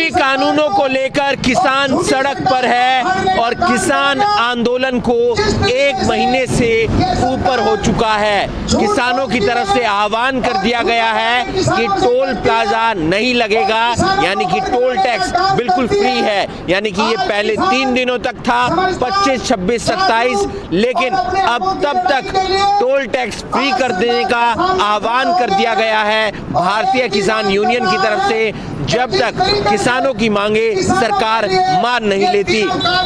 कृषि कानूनों को लेकर किसान सड़क पर है और किसान आंदोलन को 1 महीने से ऊपर हो चुका है। किसानों की तरफ से आह्वान कर दिया गया है कि टोल प्लाजा नहीं लगेगा, यानी कि टोल टैक्स बिल्कुल फ्री है। यानी कि ये पहले 3 दिनों तक था, 25, 26, 27, लेकिन अब तब तक टोल टैक्स फ्री कर देने का आह्वान कर दिया गया है भारतीय किसान यूनियन की तरफ से, जब तक किसानों की मांगे सरकार मान नहीं लेती।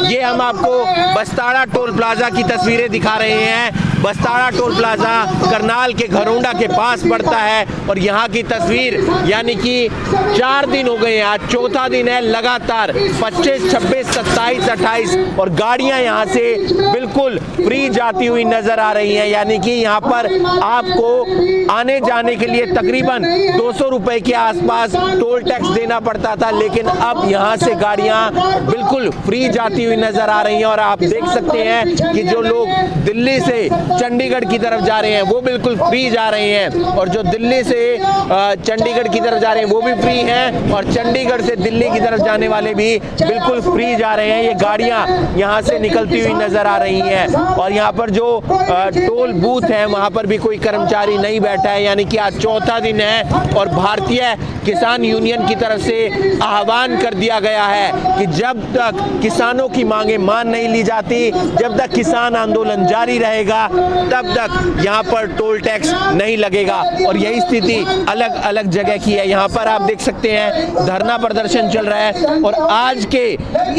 ये हम आपको बस्ताड़ा टोल प्लाजा की तस्वीरें दिखा रहे हैं। बस्ताड़ा टोल प्लाजा करनाल के घरोंडा के पास पड़ता है और यहाँ की तस्वीर, यानी कि 4 दिन हो गए, आज चौथा दिन है लगातार 25, 26, 27, 28 और गाड़ियाँ यहाँ से बिल्कुल फ्री जाती हुई नजर आ रही हैं। यानी कि यहाँ पर आपको आने जाने के लिए तकरीबन 200 रुपए के आसपास टोल टैक्स देना पड़ता था, लेकिन अब यहाँ से गाड़ियाँ बिल्कुल फ्री जाती हुई नजर आ रही हैं। और आप देख सकते हैं कि जो लोग दिल्ली से चंडीगढ़ की तरफ जा रहे हैं वो बिल्कुल फ्री जा रहे हैं, और जो दिल्ली से चंडीगढ़ की तरफ जा रहे हैं वो भी फ्री हैं, और चंडीगढ़ से दिल्ली की तरफ जाने वाले भी बिल्कुल फ्री जा रहे हैं। ये गाड़ियां यहां से निकलती हुई नजर आ रही हैं और यहां पर जो टोल बूथ है वहां पर भी कोई कर्मचारी नहीं बैठा है। यानी कि आज चौथा दिन है और भारतीय किसान यूनियन की तरफ से आह्वान कर दिया गया है कि जब तक किसानों की मांगे मान नहीं ली जाती, जब तक किसान आंदोलन जारी रहेगा, तब तक यहाँ पर टोल टैक्स नहीं लगेगा। और यही स्थिति अलग अलग जगह की है। यहाँ पर आप देख सकते हैं धरना प्रदर्शन चल रहा है और आज के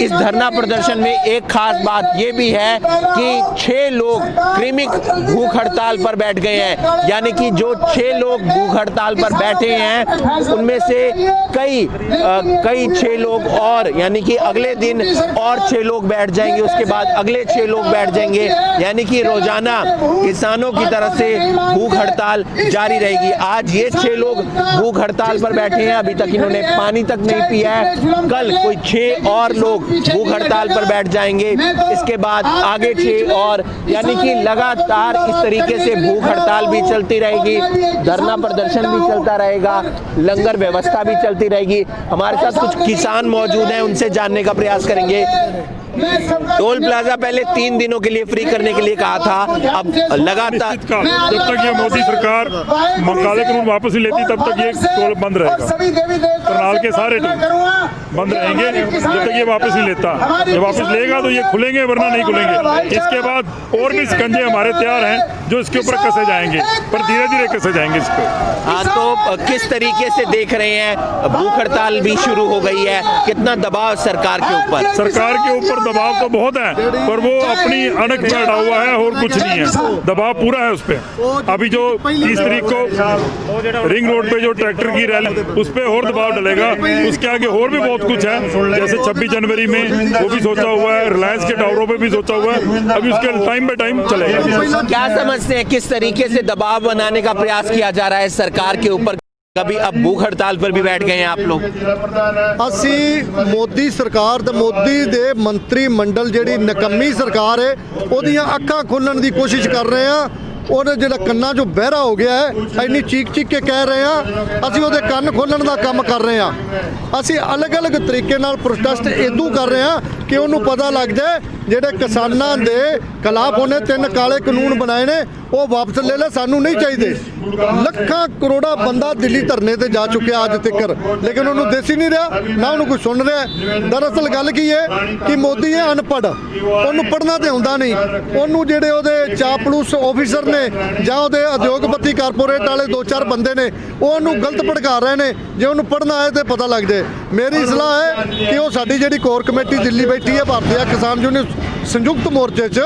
इस धरना प्रदर्शन में एक खास बात ये भी है कि 6 लोग क्रमिक भूख हड़ताल पर बैठ गए हैं। यानी कि जो 6 लोग भूख हड़ताल पर बैठे हैं उनमें से कई 6 लोग और, यानी कि अगले दिन और 6 लोग बैठ जाएंगे, उसके बाद अगले 6 लोग बैठ जाएंगे। यानी कि रोजाना किसानों की तरफ से भूख हड़ताल जारी रहेगी। आज ये 6 लोग भूख हड़ताल पर बैठे हैं, अभी तक इन्होंने पानी तक नहीं पिया है। कल कोई 6 और लोग भूख हड़ताल पर बैठ जाएंगे, इसके बाद आगे 6 और, यानी कि लगातार इस तरीके से भूख हड़ताल भी चलती रहेगी, धरना प्रदर्शन भी चलता रहेगा, लंगर व्यवस्था भी चलती रहेगी। हमारे साथ कुछ किसान मौजूद हैं, उनसे जानने का प्रयास करेंगे। टोल प्लाजा पहले 3 दिनों के लिए फ्री करने के लिए कहा था, अब लगातार जब तक ये मोदी सरकार काले कानून वापस नहीं लेती तब तक ये टोल बंद रहेगा। करनाल के सारे टोल बंद रहेंगे जब तक ये वापस नहीं लेता। ये वापस लेगा तो ये खुलेंगे, वरना नहीं खुलेंगे। इसके बाद और भी शिकंजे हमारे तैयार हैं जो इसके ऊपर कसे जाएंगे, पर धीरे धीरे कसे जाएंगे इस पर। तो किस तरीके से देख रहे हैं, भूख हड़ताल भी शुरू हो गई है, कितना दबाव सरकार के ऊपर? सरकार के ऊपर दबाव तो बहुत है, पर वो अपनी अड़क पे अड़ा हुआ है और कुछ नहीं है। दबाव पूरा है उस पर। अभी जो 30 तारीख को रिंग रोड पे जो ट्रैक्टर की रैली, उस पर और दबाव डलेगा। उसके आगे और भी बहुत कुछ है, जैसे 26 जनवरी में वो भी सोचा हुआ है, रिलायंस के टावरों पे भी सोचा हुआ है। अभी उसके टाइम बाय टाइम चलेगा। क्या समझते हैं किस तरीके से दबाव बनाने का प्रयास किया जा रहा है सरकार के ऊपर? कभी अब भूख हड़ताल पर भी बैठ गए हैं आप लोग? ਅਸੀਂ ਮੋਦੀ ਸਰਕਾਰ ਤੇ ਮੋਦੀ ਦੇ ਮੰਤਰੀ ਮੰਡਲ ਜਿਹੜੀ ਨਕੰਮੀ ਸਰਕਾਰ ਹੈ ਉਹਦੀਆਂ ਅੱਖਾਂ ਖੋਲਣ ਦੀ ਕੋਸ਼ਿਸ਼ ਕਰ ਰਹੇ ਆ। ਉਹਦੇ ਜਿਹੜਾ ਕੰਨਾਂ 'ਚੋਂ ਬਹਿਰਾ ਹੋ ਗਿਆ ਹੈ, ਇੰਨੀ ਚੀਕ ਕੇ ਕਹਿ ਰਹੇ ਆ, ਅਸੀਂ ਉਹਦੇ ਕੰਨ ਖੋਲਣ ਦਾ ਕੰਮ ਕਰ ਰਹੇ ਆ। ਅਸੀਂ ਅਲੱਗ-ਅਲੱਗ ਤਰੀਕੇ ਨਾਲ ਪ੍ਰੋਟੈਸਟ ਇਦੋਂ ਕਰ ਰਹੇ ਆ ਕਿ ਉਹਨੂੰ ਪਤਾ ਲੱਗ ਜਾਏ ਜਿਹੜੇ ਕਿਸਾਨਾਂ ਦੇ ਖਿਲਾਫ ਉਹਨੇ 3 ਕਾਲੇ ਕਾਨੂੰਨ ਬਣਾਏ ਨੇ ਉਹ ਵਾਪਸ ਲੈ ਲੈ, ਸਾਨੂੰ ਨਹੀਂ ਚਾਹੀਦੇ। ਲੱਖਾਂ ਕਰੋੜਾ ਬੰਦਾ ਦਿੱਲੀ ਧਰਨੇ ਤੇ ਜਾ ਚੁੱਕਿਆ ਅੱਜ ਤੱਕ, ਲੇਕਿਨ ਉਹਨੂੰ ਦਿਸ ਹੀ ਨਹੀਂ ਰਿਹਾ, ਨਾ ਉਹਨੂੰ ਕੋਈ ਸੁਣ ਰਿਹਾ। ਦਰਅਸਲ ਗੱਲ ਕੀ ਹੈ ਕਿ ਮੋਦੀ ਹੈ ਅਨਪੜ੍ਹ, ਉਹਨੂੰ ਪੜ੍ਹਨਾ ਤੇ ਆਉਂਦਾ ਨਹੀਂ। ਉਹਨੂੰ ਜਿਹੜੇ ਉਹਦੇ ਚਾਪਲੂਸ ਆਫੀਸਰ ਨੇ ਜਾਂ ਉਹਦੇ ਉਦਯੋਗਪਤੀ ਕਾਰਪੋਰੇਟ ਵਾਲੇ 2-4 ਬੰਦੇ ਨੇ ਉਹ ਉਹਨੂੰ ਗਲਤ ਭੜਕਾ ਰਹੇ ਨੇ। ਜੇ ਉਹਨੂੰ ਪੜ੍ਹਨਾ ਆਏ ਤੇ ਪਤਾ ਲੱਗ ਜਾਏ। ਮੇਰੀ ਸਲਾਹ ਹੈ ਕਿ ਉਹ ਸਾਡੀ ਜਿਹੜੀ ਕੋਰ ਕਮੇਟੀ ਦਿੱਲੀ ਬੈਠੀ ਹੈ ਭਾਰਤੀ ਕਿਸਾਨ ਯੂਨੀਅਨ ਸੰਯੁਕਤ ਮੋਰਚੇ 'ਚ,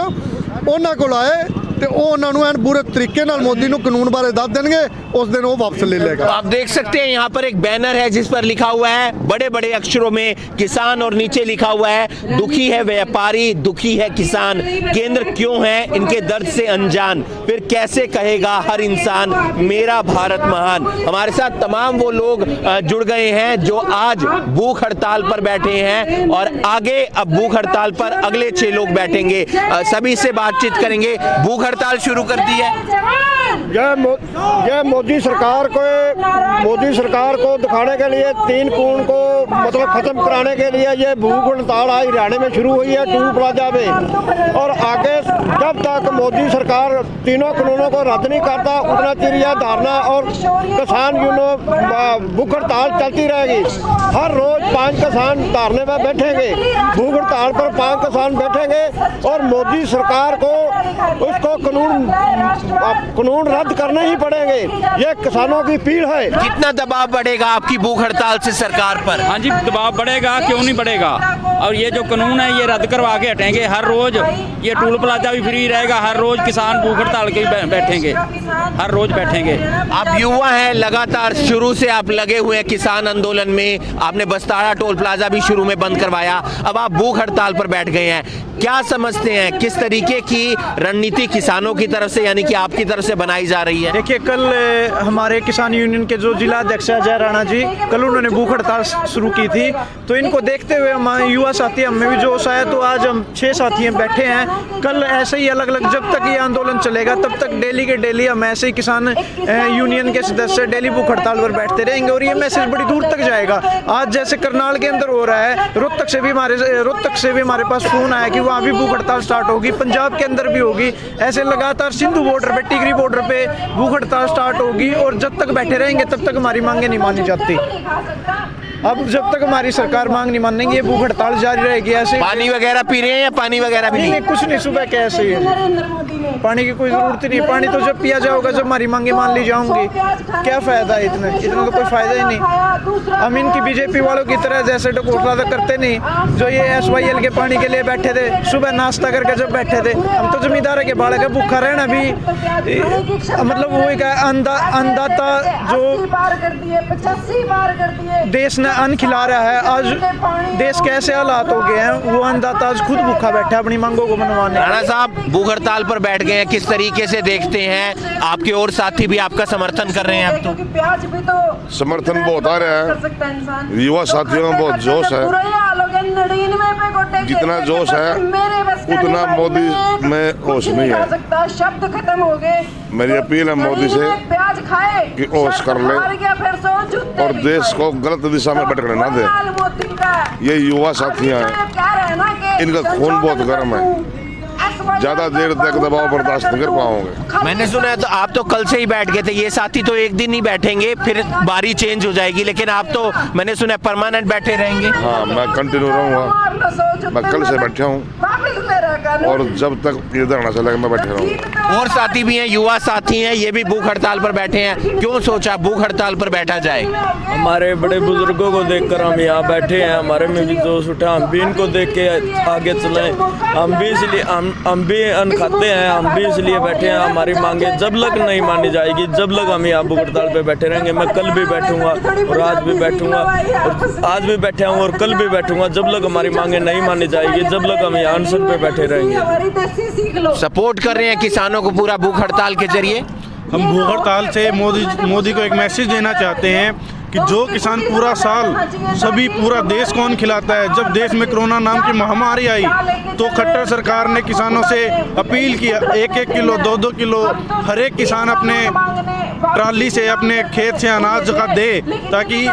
ਉਹਨਾਂ ਕੋਲ ਆਏ ਤੇ ਉਹ ਉਹਨਾਂ ਨੂੰ ਐਨ ਪੂਰੇ ਤਰੀਕੇ ਨਾਲ ਮੋਦੀ ਨੂੰ ਕਾਨੂੰਨ ਬਾਰੇ ਦੱਸ ਦੇਣਗੇ, उस दिन वो वापस ले लेगा। तो आप देख सकते हैं यहाँ पर एक बैनर है जिस पर लिखा हुआ है बड़े बड़े अक्षरों में किसान और नीचे लिखा हुआ है दुखी है व्यापारी, दुखी है किसान, केंद्र क्यों है इनके दर्द से अनजान, फिर कैसे कहेगा हर इंसान मेरा भारत महान। हमारे साथ तमाम वो लोग जुड़ गए हैं जो आज भूख हड़ताल पर बैठे हैं और आगे अब भूख हड़ताल पर अगले 6 लोग बैठेंगे। सभी से बातचीत करेंगे। भूख हड़ताल शुरू कर दी है? यह मोदी सरकार को दिखाने के लिए 3 जून को मतलब खत्म कराने के लिए ये भूख हड़ताल आज हरियाणा में शुरू हुई है टोल प्लाजा में। और आगे जब तक मोदी सरकार तीनों कानूनों को रद्द नहीं करता उतना चिर यह धरना और किसान यूनियन भूख हड़ताल चलती रहेगी। हर रोज 5 किसान धरने में बैठेंगे, भूख हड़ताल पर 5 किसान बैठेंगे और मोदी सरकार को उसको कानून रद्द करने ही पड़ेंगे। ये किसानों की पीड़ है। कितना दबाव बढ़ेगा आपकी भूख हड़ताल से सरकार पर? हाँ जी, दबाव बढ़ेगा, क्यों नहीं बढ़ेगा। और ये जो कानून है ये रद्द करवा के हटेंगे। हर रोज ये टोल प्लाजा भी फ्री रहेगा, हर रोज किसान भूख हड़ताल के बैठेंगे, हर रोज बैठेंगे। आप युवा हैं, लगातार शुरू से आप लगे हुए हैं किसान आंदोलन में। आपने बस्ताड़ा टोल प्लाजा भी शुरू में बंद करवाया, अब आप भूख हड़ताल पर बैठ गए हैं। क्या समझते हैं किस तरीके की रणनीति किसानों की तरफ से यानी कि आपकी तरफ से बनाई जा रही है? देखिए, कल हमारे किसान यूनियन के जो जिला अध्यक्ष है जय राणा जी, कल उन्होंने भूख हड़ताल शुरू की थी। तो इनको देखते हुए हमारे युवा साथी हमें भी जोश आया, तो आज हम 6 साथी बैठे हैं। कल ऐसे ही अलग अलग जब तक ये आंदोलन चलेगा तब तक डेली के डेली हम ऐसे ही किसान यूनियन के सदस्य डेली भूख हड़ताल पर बैठते रहेंगे और ये मैसेज बड़ी दूर तक जाएगा। आज जैसे करनाल के अंदर हो रहा है, रोहतक से भी हमारे पास फोन आया कि वहाँ भी भूख हड़ताल स्टार्ट होगी, पंजाब के अंदर भी होगी। ऐसे लगातार सिंधु बॉर्डर पे, टिकरी बॉर्डर पे भूख हड़ताल स्टार्ट होगी और जब तक बैठे रहेंगे तब तक हमारी मांगे नहीं मानी जाती। अब जब तक हमारी सरकार मांग नहीं मानेंगे ये भूख हड़ताल जारी रहेगी। ऐसे पानी वगैरह पी रहे हैं या पानी वगैरह भी नहीं? कुछ नहीं, सुबह के ऐसे ही है, पानी की कोई जरूरत ही नहीं। पानी तो जब पिया जाओगा जब हमारी मांगे मान ली जाऊंगी, क्या फायदा है? इतना तो कोई फायदा ही नहीं। हम इनकी बीजेपी वालों की तरह जैसे ढकोसला तो करते नहीं। जो ये SYL के पानी के लिए बैठे थे, सुबह नाश्ता करके जब बैठे थे, हम तो जमींदार के बालक है, भूखा रहना भी मतलब वो एक अन्नदाता जो देश ने अन्न खिला रहा है। आज देश के ऐसे हालात हो गए हैं, वो अन्नदाता आज खुद भूखा बैठा है अपनी मांगों को मनवाने। राणा साहब भूख हड़ताल पर बैठ गए हैं, किस तरीके से देखते हैं? आपके और साथी भी आपका समर्थन कर रहे हैं अब तो? समर्थन बहुत आ रहा है, युवा साथियों में बहुत जोश है। जितना जोश है उतना मोदी में होश नहीं है। शब्द खत्म हो गए। मेरी अपील है मोदी से कि होश कर ले और देश को गलत दिशा में भटकने ना दे। ये युवा साथियां हैं, इनका खून बहुत गर्म है, ज्यादा देर तक दबाव बर्दाश्त नहीं कर पाओगे। मैंने सुना है तो आप तो कल से ही बैठ गए थे, ये साथी तो एक दिन ही बैठेंगे फिर बारी चेंज हो जाएगी, लेकिन आप तो मैंने सुना है परमानेंट बैठे रहेंगे। हाँ, मैं कंटिन्यू रहूंगा, मैं कल से बैठा हूँ और जब तक ये धरना चलेगा मैं बैठे रहूंगा। और साथी भी हैं, युवा साथी हैं, ये भी भूख हड़ताल पर बैठे हैं। क्यों सोचा भूख हड़ताल पर बैठा जाए? हमारे बड़े बुजुर्गों को देखकर हम यहाँ बैठे हैं, हमारे में भी जोश उठा, हम भी इनको देख के आगे चलें। हम भी इसलिए हम भी अन्न खाते हैं, हम भी इसलिए बैठे हैं। हमारी मांगे जब तक नहीं मानी जाएगी जब तक हम यहाँ भूख हड़ताल पे बैठे रहेंगे। मैं कल भी बैठूंगा और आज भी बैठूंगा और आज भी बैठा हूँ और कल भी बैठूंगा जब तक हमारी मांगे नहीं मानी जाएगी, जब तक हम यहाँ अनशन पे बैठे रहेंगे। सपोर्ट कर रहे हैं किसानों को पूरा भूख हड़ताल के जरिए? हम भूख हड़ताल से मोदी को एक मैसेज देना चाहते हैं कि जो किसान पूरा साल सभी पूरा देश कौन खिलाता है। जब देश में कोरोना नाम की महामारी आई तो खट्टर सरकार ने किसानों से अपील किया 1-1 किलो 2-2 किलो हर एक किसान अपने ट्राली से अपने खेत से अनाज का दे ताकि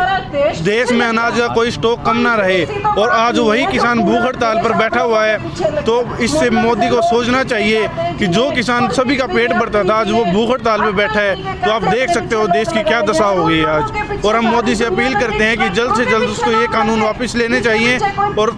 देश में अनाज का कोई स्टॉक कम ना रहे। और आज वही किसान भूख हड़ताल पर बैठा हुआ है, तो इससे मोदी को सोचना चाहिए कि जो किसान सभी का पेट भरता था आज वो भूख हड़ताल पर बैठा है। तो आप देख सकते हो देश की क्या दशा हो गई है आज। और हम मोदी से अपील करते हैं कि जल्द से जल्द उसको ये कानून वापस लेने चाहिए और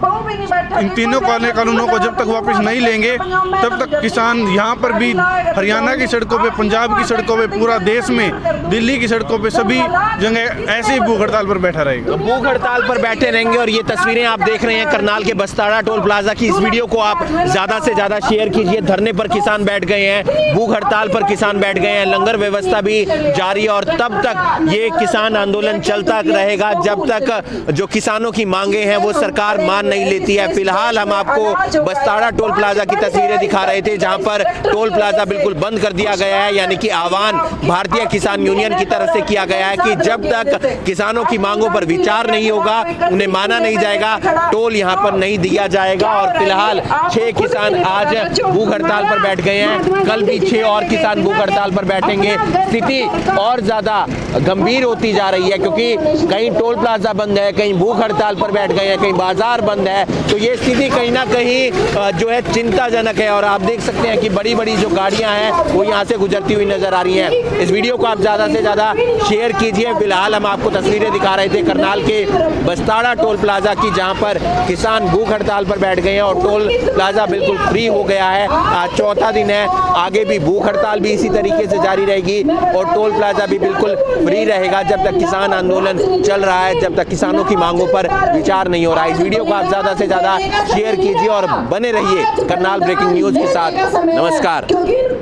इन तीनों कानूनों को जब तक वापस नहीं लेंगे तब तक किसान यहाँ पर भी हरियाणा की सड़कों पे, पंजाब की सड़कों पे, पूरा देश में, दिल्ली की सड़कों पे सभी जगह ऐसे ही भूख हड़ताल पर बैठा रहेगा। भूख हड़ताल पर बैठे रहेंगे। और ये तस्वीरें आप देख रहे हैं करनाल के बस्ताड़ा टोल प्लाजा की। इस वीडियो को आप ज्यादा से ज्यादा शेयर कीजिए। धरने पर किसान बैठ गए हैं, भूख हड़ताल पर किसान बैठ गए हैं, लंगर व्यवस्था भी जारी है और तब तक ये किसान आंदोलन चलता रहेगा जब तक जो किसानों की मांगे हैं वो सरकार मान नहीं लेती है। फिलहाल हम आपको बस्ताड़ा टोल प्लाजा की तस्वीरें दिखा रहे थे जहां पर टोल प्लाजा बिल्कुल बंद कर दिया गया है, यानी कि आह्वान भारतीय किसान यूनियन की तरफ से किया गया है कि जब तक किसानों की मांगों पर विचार नहीं होगा, उन्हें माना नहीं जाएगा, टोल यहाँ पर नहीं दिया जाएगा। और फिलहाल 6 किसान आज भूख हड़ताल पर बैठ गए हैं, कल भी 6 और किसान भूख हड़ताल पर बैठेंगे। स्थिति और ज्यादा गंभीर होती जा रही है क्योंकि कहीं टोल प्लाजा बंद है, कहीं भूख हड़ताल पर बैठ गए हैं, कहीं बाजार बंद है। तो ये स्थिति कहीं ना कहीं जो है चिंताजनक है। और आप देख सकते हैं कि बड़ी बड़ी जो गाड़ियां हैं वो यहाँ से गुजरती हुई नजर आ रही हैं। इस वीडियो को आप ज्यादा से ज्यादा शेयर कीजिए। फिलहाल हम आपको तस्वीरें दिखा रहे थे करनाल के बस्ताड़ा टोल प्लाजा की, जहां पर किसान भूख हड़ताल पर बैठ गए हैं और टोल प्लाजा बिल्कुल फ्री हो गया है। आज चौथा दिन है, आगे भी भूख हड़ताल भी इसी तरीके से जारी रहेगी और टोल प्लाजा भी बिल्कुल फ्री रहेगा जब तक किसान आंदोलन चल रहा है, जब तक किसानों की मांगों पर विचार नहीं हो रहा है। इस वीडियो को आप ज्यादा से ज्यादा शेयर कीजिए और बने रहिए करनाल ब्रेकिंग न्यूज के साथ। नमस्कार।